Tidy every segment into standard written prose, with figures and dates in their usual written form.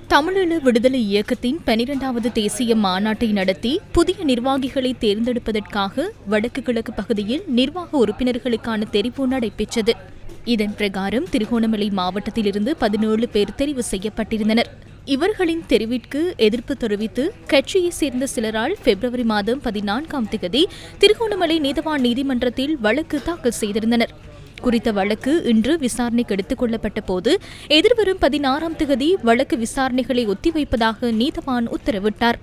தமிழீழ விடுதலை இயக்கத்தின் 12வது தேசிய மாநாட்டை நடத்தி புதிய நிர்வாகிகளை தேர்ந்தெடுப்பதற்காக வடக்கு கிழக்கு பகுதியில் நிர்வாக உறுப்பினர்களுக்கான தெரிவு நடைபெற்றது. இதன் பிரகாரம் திருகோணமலை மாவட்டத்திலிருந்து 17 பேர் தெரிவு செய்யப்பட்டிருந்தனர். இவர்களின் தெரிவிற்கு எதிர்ப்பு தெரிவித்து கட்சியைச் சேர்ந்த சிலரால் பிப்ரவரி மாதம் 14ஆம் தேதி திருகோணமலை நீதவான் நீதிமன்றத்தில் வழக்கு தாக்கல் செய்திருந்தனர். குறித்த வழக்கு இன்று விசாரணைக்கு எடுத்துக் கொள்ளப்பட்ட போது எதிர்வரும் 16ஆம் தேதி வழக்கு விசாரணைகளை ஒத்திவைப்பதாக நீதவான் உத்தரவிட்டார்.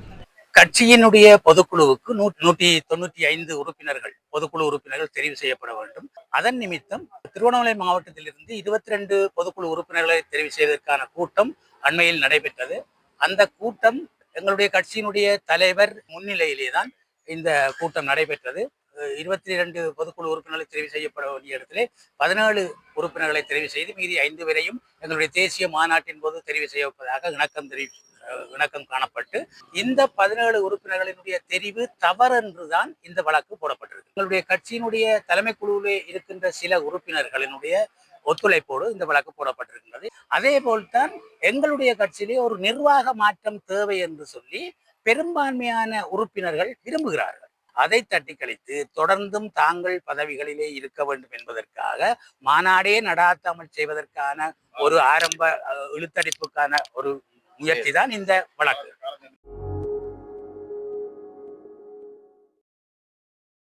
கட்சியினுடைய பொதுக்குழுவுக்கு 195 உறுப்பினர்கள் பொதுக்குழு உறுப்பினர்கள் தெரிவு செய்யப்பட வேண்டும். அதன் நிமித்தம் திருவண்ணாமலை மாவட்டத்திலிருந்து 22 பொதுக்குழு உறுப்பினர்களை தெரிவு செய்வதற்கான கூட்டம் அண்மையில் நடைபெற்றது. அந்த கூட்டம் எங்களுடைய கட்சியினுடைய தலைவர் முன்னிலையிலே தான் இந்த கூட்டம் நடைபெற்றது. 22 பொதுக்குழு உறுப்பினர்களை தெரிவு செய்யப்பட வேண்டிய இடத்திலே 17 உறுப்பினர்களை தெரிவு செய்து மீதி 5 பேரையும் எங்களுடைய தேசிய மாநாட்டின் போது தெரிவு செய்யப்பதாக இணக்கம் காணப்பட்டு இந்த 17 உறுப்பினர்களினுடைய தெரிவு தவறென்றுதான் இந்த வழக்கு போடப்பட்டிருக்கு. எங்களுடைய கட்சியினுடைய தலைமை குழுவிலே இருக்கின்ற சில உறுப்பினர்களினுடைய ஒத்துழைப்போடு இந்த வழக்கு போடப்பட்டிருக்கின்றது. அதே போல்தான் எங்களுடைய கட்சியிலே ஒரு நிர்வாக மாற்றம் தேவை என்று சொல்லி பெரும்பான்மையான உறுப்பினர்கள் விரும்புகிறார்கள். அதை தட்டி கழித்து தொடர்ந்தும் தாங்கள் பதவிகளிலே இருக்க வேண்டும் என்பதற்காக மாநாடே நடாத்தாமல் செய்வதற்கான ஒரு ஆரம்ப இழுத்தடிப்புக்கான ஒரு முயற்சி தான் இந்த வழக்கு.